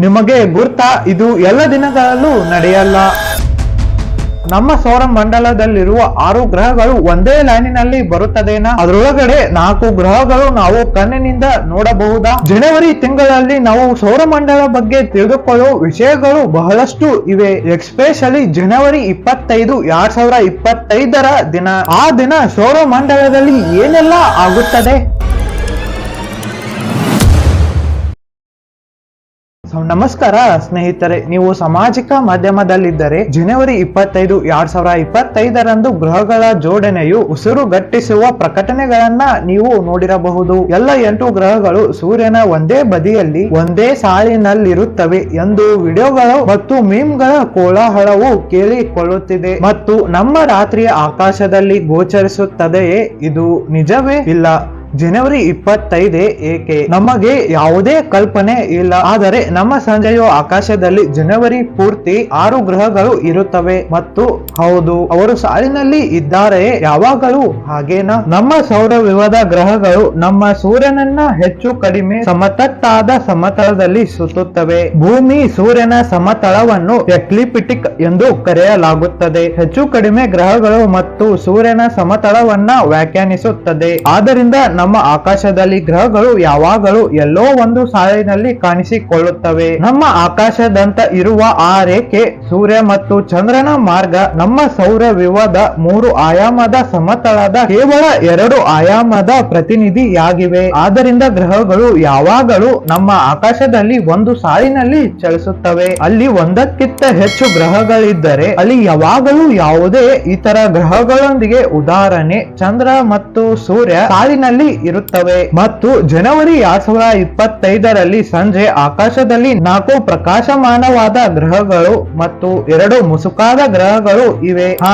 ನಿಮಗೆ ಗುರ್ತಾ, ಇದು ಎಲ್ಲ ದಿನಗಳಲ್ಲೂ ನಡೆಯಲ್ಲ. ನಮ್ಮ ಸೌರ ಮಂಡಲದಲ್ಲಿರುವ 6 ಗ್ರಹಗಳು ಒಂದೇ ಲೈನಿನಲ್ಲಿ ಬರುತ್ತದೇನಾ? ಅದರೊಳಗಡೆ 4 ಗ್ರಹಗಳು ನಾವು ಕಣ್ಣಿನಿಂದ ನೋಡಬಹುದಾ? ಜನವರಿ ತಿಂಗಳಲ್ಲಿ ನಾವು ಸೌರಮಂಡಲ ಬಗ್ಗೆ ತಿಳಿದುಕೊಳ್ಳುವ ವಿಷಯಗಳು ಬಹಳಷ್ಟು ಇವೆ. ಎಸ್ಪೆಷಲಿ ಜನವರಿ 25, 2025 ದಿನ. ಆ ದಿನ ಸೌರಮಂಡಲದಲ್ಲಿ ಏನೆಲ್ಲ ಆಗುತ್ತದೆ? ನಮಸ್ಕಾರ ಸ್ನೇಹಿತರೆ, ನೀವು ಸಾಮಾಜಿಕ ಮಾಧ್ಯಮದಲ್ಲಿದ್ದರೆ ಜನವರಿ 25, 2025 ಗ್ರಹಗಳ ಜೋಡಣೆಯು ಉಸಿರುಗಟ್ಟಿಸುವ ಪ್ರಕಟಣೆಗಳನ್ನ ನೀವು ನೋಡಿರಬಹುದು. ಎಲ್ಲ 8 ಗ್ರಹಗಳು ಸೂರ್ಯನ ಒಂದೇ ಬದಿಯಲ್ಲಿ ಒಂದೇ ಸಾಲಿನಲ್ಲಿರುತ್ತವೆ ಎಂದು ವಿಡಿಯೋಗಳು ಮತ್ತು ಮೀಮ್ಗಳ ಕೋಲಾಹಲವು ಕೇಳಿಕೊಳ್ಳುತ್ತಿದೆ. ಮತ್ತು ನಮ್ಮ ರಾತ್ರಿಯ ಆಕಾಶದಲ್ಲಿ ಗೋಚರಿಸುತ್ತದೆಯೇ? ಇದು ನಿಜವೇ? ಇಲ್ಲ. ಜನವರಿ 25 ಏಕೆ? ನಮಗೆ ಯಾವುದೇ ಕಲ್ಪನೆ ಇಲ್ಲ. ಆದರೆ ನಮ್ಮ ಸಂಜೆಯ ಆಕಾಶದಲ್ಲಿ ಜನವರಿ ಪೂರ್ತಿ 6 ಗ್ರಹಗಳು ಇರುತ್ತವೆ. ಮತ್ತು ಹೌದು, ಅವರು ಸಾಲಿನಲ್ಲಿ ಇದ್ದಾರೆ. ಯಾವಾಗಲೂ ಹಾಗೇನಾ? ನಮ್ಮ ಸೌರವ್ಯೂಹದ ಗ್ರಹಗಳು ನಮ್ಮ ಸೂರ್ಯನನ್ನ ಹೆಚ್ಚು ಕಡಿಮೆ ಸಮತಟ್ಟಾದ ಸಮತಲದಲ್ಲಿ ಸುತ್ತುತ್ತವೆ. ಭೂಮಿ ಸೂರ್ಯನ ಸಮತಳವನ್ನು ಎಕ್ಲಿಪ್ಟಿಕ್ ಎಂದು ಕರೆಯಲಾಗುತ್ತದೆ. ಹೆಚ್ಚು ಕಡಿಮೆ ಗ್ರಹಗಳು ಮತ್ತು ಸೂರ್ಯನ ಸಮತಳವನ್ನ ವ್ಯಾಖ್ಯಾನಿಸುತ್ತದೆ. ಆದ್ದರಿಂದ ನಮ್ಮ ಆಕಾಶದಲ್ಲಿ ಗ್ರಹಗಳು ಯಾವಾಗಲೂ ಎಲ್ಲೋ ಒಂದು ಸಾಲಿನಲ್ಲಿ ಕಾಣಿಸಿಕೊಳ್ಳುತ್ತವೆ. ನಮ್ಮ ಆಕಾಶದಂತ ಇರುವ ಆ ರೇಖೆ ಸೂರ್ಯ ಮತ್ತು ಚಂದ್ರನ ಮಾರ್ಗ ನಮ್ಮ ಸೌರವ್ಯೂಹದ 3 ಆಯಾಮದ ಸಮತಳದ ಕೇವಲ 2 ಆಯಾಮದ ಪ್ರತಿನಿಧಿಯಾಗಿವೆ. ಆದ್ದರಿಂದ ಗ್ರಹಗಳು ಯಾವಾಗಲೂ ನಮ್ಮ ಆಕಾಶದಲ್ಲಿ ಒಂದು ಸಾಲಿನಲ್ಲಿ ಚಲಿಸುತ್ತವೆ. ಅಲ್ಲಿ ಒಂದಕ್ಕಿಂತ ಹೆಚ್ಚು ಗ್ರಹಗಳಿದ್ದರೆ ಅಲ್ಲಿ ಯಾವಾಗಲೂ ಯಾವುದೇ ಇತರ ಗ್ರಹಗಳೊಂದಿಗೆ, ಉದಾಹರಣೆ ಚಂದ್ರ ಮತ್ತು ಸೂರ್ಯ, ಸಾಲಿನಲ್ಲಿ ಇರುತ್ತವೆ. ಮತ್ತು ಜನವರಿ 2025 ಸಂಜೆ ಆಕಾಶದಲ್ಲಿ 4 ಪ್ರಕಾಶಮಾನವಾದ ಗ್ರಹಗಳು ಮತ್ತು 2 ಮುಸುಕಾದ ಗ್ರಹಗಳು ಇವೆ.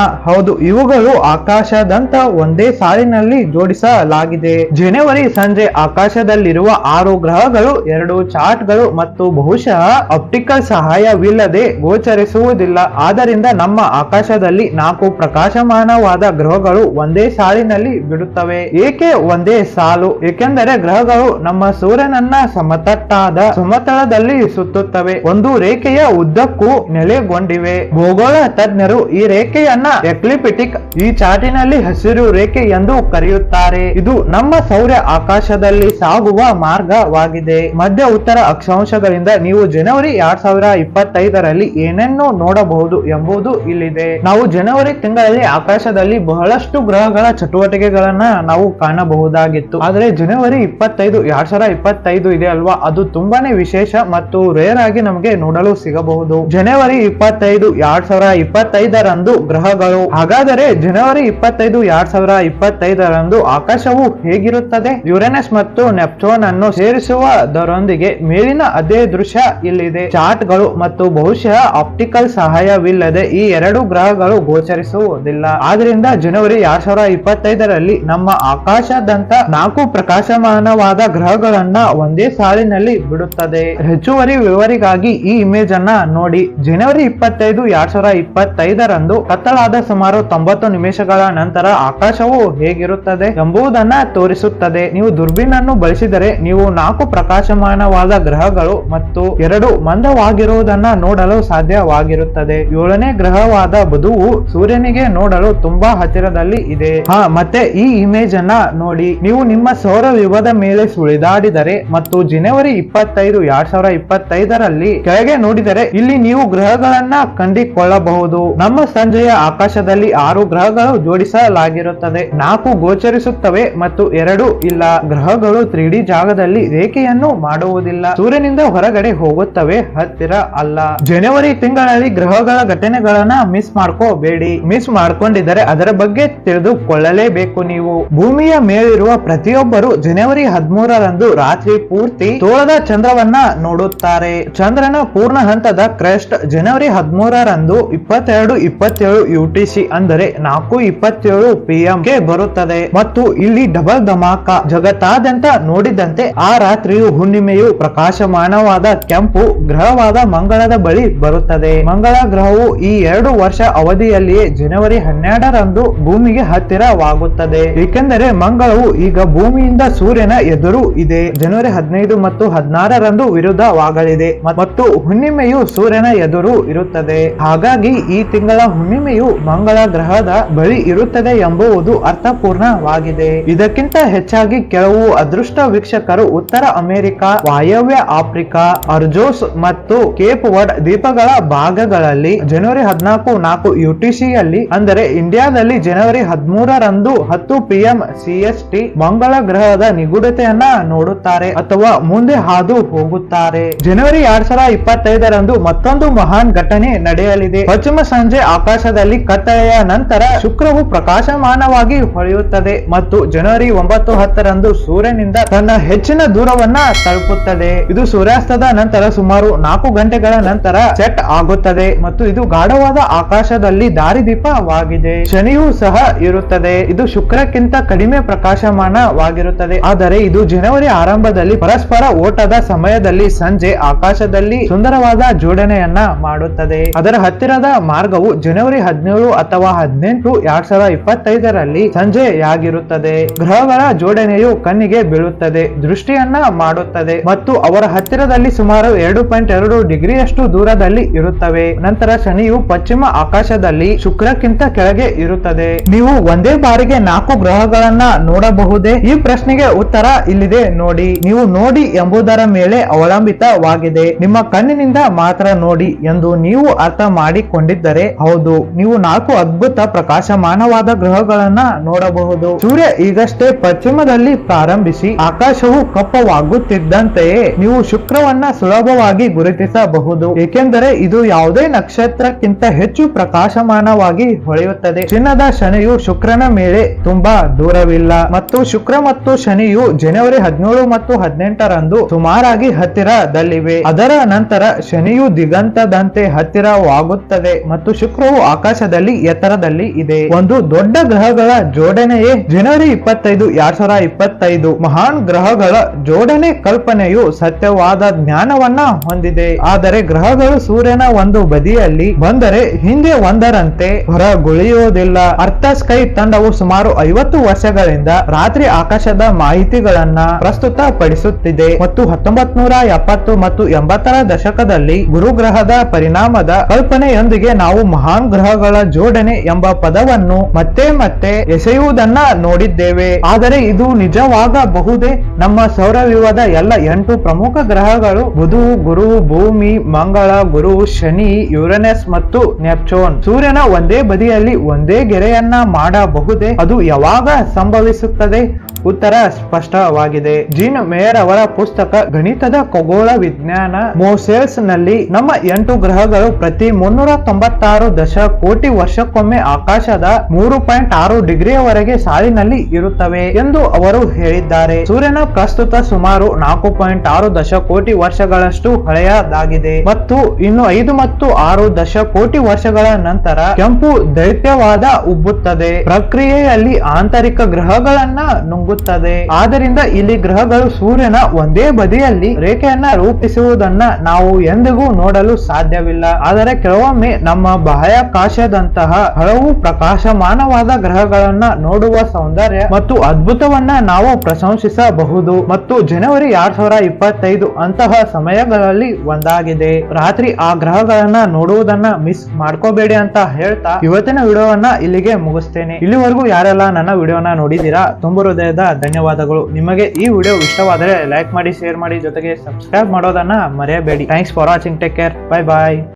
ಹೌದು, ಇವುಗಳು ಆಕಾಶದಂತ ಒಂದೇ ಸಾಲಿನಲ್ಲಿ ಜೋಡಿಸಲಾಗಿದೆ. ಜನವರಿ ಸಂಜೆ ಆಕಾಶದಲ್ಲಿರುವ 6 ಗ್ರಹಗಳು 2 ಚಾರ್ಟ್ಗಳು ಮತ್ತು ಬಹುಶಃ ಆಪ್ಟಿಕಲ್ ಸಹಾಯವಿಲ್ಲದೆ ಗೋಚರಿಸುವುದಿಲ್ಲ. ಆದ್ದರಿಂದ ನಮ್ಮ ಆಕಾಶದಲ್ಲಿ 4 ಪ್ರಕಾಶಮಾನವಾದ ಗ್ರಹಗಳು ಒಂದೇ ಸಾಲಿನಲ್ಲಿ ಬಿಡುತ್ತವೆ. ಏಕೆ ಒಂದೇ ಸಾಲು? ಏಕೆಂದರೆ ಗ್ರಹಗಳು ನಮ್ಮ ಸೂರ್ಯನನ್ನ ಸಮತಟ್ಟಾದ ಸಮತಳದಲ್ಲಿ ಸುತ್ತುತ್ತವೆ, ಒಂದು ರೇಖೆಯ ಉದ್ದಕ್ಕೂ ನೆಲೆಗೊಂಡಿವೆ. ಭೂಗೋಳ ತಜ್ಞರು ಈ ರೇಖೆಯನ್ನ ಎಕ್ಲಿಪ್ಟಿಕ್, ಈ ಚಾರ್ಟಿನಲ್ಲಿ ಹಸಿರು ರೇಖೆ ಎಂದು ಕರೆಯುತ್ತಾರೆ. ಇದು ನಮ್ಮ ಸೌರ ಆಕಾಶದಲ್ಲಿ ಸಾಗುವ ಮಾರ್ಗವಾಗಿದೆ. ಮಧ್ಯ ಉತ್ತರ ಅಕ್ಷಾಂಶಗಳಿಂದ ನೀವು ಜನವರಿ 2025 ಏನನ್ನು ನೋಡಬಹುದು ಎಂಬುದು ಇಲ್ಲಿದೆ. ನಾವು ಜನವರಿ ತಿಂಗಳಲ್ಲಿ ಆಕಾಶದಲ್ಲಿ ಬಹಳಷ್ಟು ಗ್ರಹಗಳ ಚಟುವಟಿಕೆಗಳನ್ನ ನಾವು ಕಾಣಬಹುದಾಗಿತ್ತು. ಆದರೆ ಜನವರಿ 25, 2025 ಇದೆ ಅಲ್ವಾ, ಅದು ತುಂಬಾನೇ ವಿಶೇಷ ಮತ್ತು ರೇರ್ ಆಗಿ ನಮಗೆ ನೋಡಲು ಸಿಗಬಹುದು. ಜನವರಿ 25, 2025 ಗ್ರಹಗಳು. ಹಾಗಾದರೆ ಜನವರಿ 25, 2025 ಆಕಾಶವು ಹೇಗಿರುತ್ತದೆ? ಯುರೇನಸ್ ಮತ್ತು ನೆಪ್ಚೂನ್ ಅನ್ನು ಸೇರಿಸುವುದರೊಂದಿಗೆ ಮೇಲಿನ ಅದೇ ದೃಶ್ಯ ಇಲ್ಲಿದೆ. ಚಾರ್ಟ್ಗಳು ಮತ್ತು ಬಹುಶಃ ಆಪ್ಟಿಕಲ್ ಸಹಾಯವಿಲ್ಲದೆ ಈ 2 ಗ್ರಹಗಳು ಗೋಚರಿಸುವುದಿಲ್ಲ. ಆದ್ರಿಂದ ಜನವರಿ 2025 ನಮ್ಮ ಆಕಾಶದಂತ 4 ಪ್ರಕಾಶಮಾನವಾದ ಗ್ರಹಗಳನ್ನ ಒಂದೇ ಸಾಲಿನಲ್ಲಿ ಬಿಡುತ್ತದೆ. ಹೆಚ್ಚುವರಿ ವಿವರಿಗಾಗಿ ಈ ಇಮೇಜ್ ಅನ್ನ ನೋಡಿ. ಜನವರಿ 25, 2025 ಕತ್ತಲಾದ ಸುಮಾರು 90 ನಿಮಿಷಗಳ ನಂತರ ಆಕಾಶವು ಹೇಗಿರುತ್ತದೆ ಎಂಬುದನ್ನ ತೋರಿಸುತ್ತದೆ. ನೀವು ದುರ್ಬೀನ್ ಅನ್ನು ಬಳಸಿದರೆ ನೀವು 4 ಪ್ರಕಾಶಮಾನವಾದ ಗ್ರಹಗಳು ಮತ್ತು 2 ಮಂದವಾಗಿರುವುದನ್ನ ನೋಡಲು ಸಾಧ್ಯವಾಗಿರುತ್ತದೆ. 7ನೇ ಗ್ರಹವಾದ ಬುಧವು ಸೂರ್ಯನಿಗೆ ನೋಡಲು ತುಂಬಾ ಹತ್ತಿರದಲ್ಲಿ ಇದೆ. ಮತ್ತೆ ಈ ಇಮೇಜ್ ಅನ್ನ ನೋಡಿ. ನೀವು ನಿಮ್ಮ ಸೌರವ್ಯೂಹದ ಮೇಲೆ ಸುಳಿದಾಡಿದರೆ ಮತ್ತು ಜನವರಿ 25, 2025 ಕೆಳಗೆ ನೋಡಿದರೆ ಇಲ್ಲಿ ನೀವು ಗ್ರಹಗಳನ್ನ ಕಂಡುಕೊಳ್ಳಬಹುದು. ನಮ್ಮ ಸಂಜೆಯ ಆಕಾಶದಲ್ಲಿ 6 ಗ್ರಹಗಳು ಜೋಡಿಸಲಾಗಿರುತ್ತದೆ. 4 ಗೋಚರಿಸುತ್ತವೆ ಮತ್ತು 2 ಇಲ್ಲ. ಗ್ರಹಗಳು 3D ಜಾಗದಲ್ಲಿ ರೇಖೆಯನ್ನು ಮಾಡುವುದಿಲ್ಲ, ಸೂರ್ಯನಿಂದ ಹೊರಗಡೆ ಹೋಗುತ್ತವೆ, ಹತ್ತಿರ ಅಲ್ಲ. ಜನವರಿ ತಿಂಗಳಲ್ಲಿ ಗ್ರಹಗಳ ಘಟನೆಗಳನ್ನ ಮಿಸ್ ಮಾಡ್ಕೋಬೇಡಿ. ಮಿಸ್ ಮಾಡ್ಕೊಂಡಿದ್ದರೆ ಅದರ ಬಗ್ಗೆ ತಿಳಿದುಕೊಳ್ಳಲೇಬೇಕು. ನೀವು ಭೂಮಿಯ ಮೇಲಿರುವ ಪ್ರತಿಯೊಬ್ಬರು ಜನವರಿ 13 ರಾತ್ರಿ ಪೂರ್ತಿ ತೋಳದ ಚಂದ್ರವನ್ನ ನೋಡುತ್ತಾರೆ. ಚಂದ್ರನ ಪೂರ್ಣ ಹಂತದ ಕ್ರೆಸ್ಟ್ ಜನವರಿ 13 22:27 UTC ಅಂದರೆ 4:27 PM ಗೆ ಬರುತ್ತದೆ. ಮತ್ತು ಇಲ್ಲಿ ಡಬಲ್ ಧಮಾಕ. ಜಗತ್ತಾದ್ಯಂತ ನೋಡಿದಂತೆ ಆ ರಾತ್ರಿಯು ಹುಣ್ಣಿಮೆಯು ಪ್ರಕಾಶಮಾನವಾದ ಕೆಂಪು ಗ್ರಹವಾದ ಮಂಗಳದ ಬಳಿ ಬರುತ್ತದೆ. ಮಂಗಳ ಗ್ರಹವು ಈ 2 ವರ್ಷ ಅವಧಿಯಲ್ಲಿಯೇ ಜನವರಿ 12 ಭೂಮಿಗೆ ಹತ್ತಿರವಾಗುತ್ತದೆ. ಏಕೆಂದರೆ ಮಂಗಳವು ಈಗ ಈಗ ಭೂಮಿಯಿಂದ ಸೂರ್ಯನ ಎದುರು ಇದೆ. ಜನವರಿ 15 ಮತ್ತು 16ರಂದು ವಿರುದ್ಧವಾಗಲಿದೆ ಮತ್ತು ಹುಣ್ಣಿಮೆಯು ಸೂರ್ಯನ ಎದುರು ಇರುತ್ತದೆ. ಹಾಗಾಗಿ ಈ ತಿಂಗಳ ಹುಣ್ಣಿಮೆಯು ಮಂಗಳ ಗ್ರಹದ ಬಳಿ ಇರುತ್ತದೆ ಎಂಬುದು ಅರ್ಥಪೂರ್ಣವಾಗಿದೆ. ಇದಕ್ಕಿಂತ ಹೆಚ್ಚಾಗಿ ಕೆಲವು ಅದೃಷ್ಟ ವೀಕ್ಷಕರು ಉತ್ತರ ಅಮೆರಿಕ, ವಾಯವ್ಯ ಆಫ್ರಿಕಾ, ಅರ್ಜೋಸ್ ಮತ್ತು ಕೇಪ್ ವರ್ಡ್ ದ್ವೀಪಗಳ ಭಾಗಗಳಲ್ಲಿ ಜನವರಿ 14 UTC ಯಲ್ಲಿ ಅಂದರೆ ಇಂಡಿಯಾದಲ್ಲಿ ಜನವರಿ 13ರಂದು 10 PM CST ಮಂಗಳ ಗ್ರಹದ ನಿಗೂಢತೆಯನ್ನ ನೋಡುತ್ತಾರೆ ಅಥವಾ ಮುಂದೆ ಹಾದು ಹೋಗುತ್ತಾರೆ. ಜನವರಿ 2025ರಂದು ಮತ್ತೊಂದು ಮಹಾನ್ ಘಟನೆ ನಡೆಯಲಿದೆ. ಪಶ್ಚಿಮ ಸಂಜೆ ಆಕಾಶದಲ್ಲಿ ಕತ್ತಲೆಯ ನಂತರ ಶುಕ್ರವು ಪ್ರಕಾಶಮಾನವಾಗಿ ಹೊಳೆಯುತ್ತದೆ ಮತ್ತು ಜನವರಿ 9-10ರಂದು ಸೂರ್ಯನಿಂದ ತನ್ನ ಹೆಚ್ಚಿನ ದೂರವನ್ನ ತಲುಪುತ್ತದೆ. ಇದು ಸೂರ್ಯಾಸ್ತದ ನಂತರ ಸುಮಾರು 4 ಗಂಟೆಗಳ ನಂತರ ಸೆಟ್ ಆಗುತ್ತದೆ ಮತ್ತು ಇದು ಗಾಢವಾದ ಆಕಾಶದಲ್ಲಿ ದಾರಿದೀಪವಾಗಿದೆ. ಶನಿಯೂ ಸಹ ಇರುತ್ತದೆ. ಇದು ಶುಕ್ರಕ್ಕಿಂತ ಕಡಿಮೆ ಪ್ರಕಾಶಮಾನವಾಗಿರುತ್ತದೆ. ಆದರೆ ಇದು ಜನವರಿ ಆರಂಭದಲ್ಲಿ ಪರಸ್ಪರ ಓಟದ ಸಮಯದಲ್ಲಿ ಸಂಜೆ ಆಕಾಶದಲ್ಲಿ ಸುಂದರವಾದ ಜೋಡಣೆಯನ್ನ ಮಾಡುತ್ತದೆ. ಅದರ ಹತ್ತಿರದ ಮಾರ್ಗವು ಜನವರಿ 17 ಅಥವಾ 18, 2025ರಲ್ಲಿ ಸಂಜೆಯಾಗಿರುತ್ತದೆ. ಗ್ರಹಗಳ ಜೋಡಣೆಯು ಕಣ್ಣಿಗೆ ಬೀಳುತ್ತದೆ, ದೃಷ್ಟಿಯನ್ನ ಮಾಡುತ್ತದೆ ಮತ್ತು ಅವರ ಹತ್ತಿರದಲ್ಲಿ ಸುಮಾರು 2.2 ಡಿಗ್ರಿಯಷ್ಟು ದೂರದಲ್ಲಿ ಇರುತ್ತವೆ. ನಂತರ ಶನಿಯು ಪಶ್ಚಿಮ ಆಕಾಶದಲ್ಲಿ ಶುಕ್ರಕ್ಕಿಂತ ಕೆಳಗೆ ಇರುತ್ತದೆ. ನೀವು ಒಂದೇ ಬಾರಿಗೆ 4 ಗ್ರಹಗಳನ್ನ ನೋಡಬಹುದೇ? ಈ ಪ್ರಶ್ನೆಗೆ ಉತ್ತರ ಇಲ್ಲಿದೆ ನೋಡಿ. ನೀವು ನೋಡಿ ಎಂಬುದರ ಮೇಲೆ ಅವಲಂಬಿತವಾಗಿದೆ. ನಿಮ್ಮ ಕಣ್ಣಿನಿಂದ ಮಾತ್ರ ನೋಡಿ ಎಂದು ನೀವು ಅರ್ಥ ಮಾಡಿಕೊಂಡಿದ್ದರೆ ಹೌದು, ನೀವು 4 ಅದ್ಭುತ ಪ್ರಕಾಶಮಾನವಾದ ಗ್ರಹಗಳನ್ನ ನೋಡಬಹುದು. ಸೂರ್ಯ ಈಗಷ್ಟೇ ಪಶ್ಚಿಮದಲ್ಲಿ ಪ್ರಾರಂಭಿಸಿ ಆಕಾಶವು ಕಪ್ಪವಾಗುತ್ತಿದ್ದಂತೆಯೇ ನೀವು ಶುಕ್ರವನ್ನ ಸುಲಭವಾಗಿ ಗುರುತಿಸಬಹುದು, ಏಕೆಂದರೆ ಇದು ಯಾವುದೇ ನಕ್ಷತ್ರಕ್ಕಿಂತ ಹೆಚ್ಚು ಪ್ರಕಾಶಮಾನವಾಗಿ ಹೊಳೆಯುತ್ತದೆ. ಚಿನ್ನದ ಶನಿಯು ಶುಕ್ರನ ಮೇಲೆ ತುಂಬಾ ದೂರವಿಲ್ಲ ಮತ್ತು ಶುಕ್ರ ಮತ್ತು ಶನಿಯು ಜನವರಿ 17 ಮತ್ತು 18ರಂದು ಸುಮಾರಾಗಿ ಹತ್ತಿರದಲ್ಲಿವೆ. ಅದರ ನಂತರ ಶನಿಯು ದಿಗಂತದಂತೆ ಹತ್ತಿರವಾಗುತ್ತದೆ ಮತ್ತು ಶುಕ್ರವು ಆಕಾಶದಲ್ಲಿ ಎತ್ತರದಲ್ಲಿ ಇದೆ. ಒಂದು ದೊಡ್ಡ ಗ್ರಹಗಳ ಜೋಡಣೆಯೇ ಜನವರಿ 25, 2025 ಮಹಾನ್ ಗ್ರಹಗಳ ಜೋಡಣೆ ಕಲ್ಪನೆಯು ಸತ್ಯವಾದ ಜ್ಞಾನವನ್ನ ಹೊಂದಿದೆ. ಆದರೆ ಗ್ರಹಗಳು ಸೂರ್ಯನ ಒಂದು ಬದಿಯಲ್ಲಿ ಬಂದರೆ ಹಿಂದೆ ಒಂದರಂತೆ ಹೊರಗುಳಿಯುವುದಿಲ್ಲ. ಅರ್ಥ ಸ್ಕೈ ತಂಡವು ಸುಮಾರು 50 ವರ್ಷಗಳಿಂದ ರಾತ್ರಿ ಆಕಾಶದ ಮಾಹಿತಿಗಳನ್ನ ಪ್ರಸ್ತುತಪಡಿಸುತ್ತಿದೆ ಮತ್ತು 1970 ಮತ್ತು 80ರ ದಶಕದಲ್ಲಿ ಗುರುಗ್ರಹದ ಪರಿಣಾಮದ ಕಲ್ಪನೆಯೊಂದಿಗೆ ನಾವು ಮಹಾನ್ ಗ್ರಹಗಳ ಜೋಡಣೆ ಎಂಬ ಪದವನ್ನು ಮತ್ತೆ ಮತ್ತೆ ಎಸೆಯುವುದನ್ನ ನೋಡಿದ್ದೇವೆ. ಆದರೆ ಇದು ನಿಜವಾಗಬಹುದೇ? ನಮ್ಮ ಸೌರವ್ಯೂಹದ ಎಲ್ಲ 8 ಪ್ರಮುಖ ಗ್ರಹಗಳು ಬುಧ, ಗುರು, ಭೂಮಿ, ಮಂಗಳ, ಗುರು, ಶನಿ, ಯುರೇನಸ್ ಮತ್ತು ನೆಪ್ಚೂನ್ ಸೂರ್ಯನ ಒಂದೇ ಬದಿಯಲ್ಲಿ ಒಂದೇ ಗೆರೆಯನ್ನ ಮಾಡಬಹುದೇ? ಅದು ಯಾವಾಗ ಸಂಭವಿಸುತ್ತದೆ? ಉತ್ತರ ಸ್ಪಷ್ಟವಾಗಿದೆ. ಜೀನ್ ಮೇಯರ್ ಅವರ ಪುಸ್ತಕ ಗಣಿತದ ಖಗೋಳ ವಿಜ್ಞಾನ ಮೋಸೆಲ್ಸ್ ನಲ್ಲಿ ನಮ್ಮ 8 ಗ್ರಹಗಳು ಪ್ರತಿ 396 ದಶಕೋಟಿ ವರ್ಷಕ್ಕೊಮ್ಮೆ ಆಕಾಶದ 3.6 ಡಿಗ್ರಿಯವರೆಗೆ ಸಾಲಿನಲ್ಲಿ ಇರುತ್ತವೆ ಎಂದು ಅವರು ಹೇಳಿದ್ದಾರೆ. ಸೂರ್ಯನ ಪ್ರಸ್ತುತ ಸುಮಾರು 4.6 ದಶಕೋಟಿ ವರ್ಷಗಳಷ್ಟು ಹಳೆಯದಾಗಿದೆ ಮತ್ತು ಇನ್ನು 5 ಮತ್ತು 6 ದಶಕೋಟಿ ವರ್ಷಗಳ ನಂತರ ಕೆಂಪು ದೈತ್ಯವಾದ ಉಬ್ಬುತ್ತದೆ. ಪ್ರಕ್ರಿಯೆಯಲ್ಲಿ ಆಂತರಿಕ ಗ್ರಹಗಳನ್ನ ನುಂಗುತ್ತದೆ. ಆದ್ದರಿಂದ ಇಲ್ಲಿ ಗ್ರಹಗಳು ಸೂರ್ಯನ ಒಂದೇ ಬದಿಯಲ್ಲಿ ರೇಖೆಯನ್ನ ರೂಪಿಸುವುದನ್ನ ನಾವು ಎಂದಿಗೂ ನೋಡಲು ಸಾಧ್ಯವಿಲ್ಲ. ಆದರೆ ಕೆಲವೊಮ್ಮೆ ನಮ್ಮ ಬಾಹ್ಯಾಕಾಶದಂತಹ ಹಲವು ಪ್ರಕಾಶಮಾನವಾದ ಗ್ರಹಗಳನ್ನ ನೋಡುವ ಸೌಂದರ್ಯ ಮತ್ತು ಅದ್ಭುತವನ್ನ ನಾವು ಪ್ರಶಂಸಿಸಬಹುದು ಮತ್ತು ಜನವರಿ 2025 ಅಂತಹ ಸಮಯಗಳಲ್ಲಿ ಒಂದಾಗಿದೆ. ರಾತ್ರಿ ಆ ಗ್ರಹಗಳನ್ನ ನೋಡುವುದನ್ನ ಮಿಸ್ ಮಾಡ್ಕೋಬೇಡಿ ಅಂತ ಹೇಳ್ತಾ ಇವತ್ತಿನ ವಿಡಿಯೋವನ್ನ ಇಲ್ಲಿಗೆ ಮುಗಿಸ್ತೇನೆ. ಇಲ್ಲಿವರೆಗೂ ಯಾರೆಲ್ಲ ನನ್ನ ವಿಡಿಯೋನ ನೋಡಿದೀರಾ ತುಂಬ ಹೃದಯದ ಧನ್ಯವಾದಗಳು. ನಿಮಗೆ ಈ ವಿಡಿಯೋ ಇಷ್ಟವಾದರೆ ಲೈಕ್ ಮಾಡಿ, ಶೇರ್ ಮಾಡಿ, ಜೊತೆಗೆ ಸಬ್ಸ್ಕ್ರೈಬ್ ಮಾಡೋದನ್ನ ಮರೆಯಬೇಡಿ. Thanks for watching. Take care. Bye bye.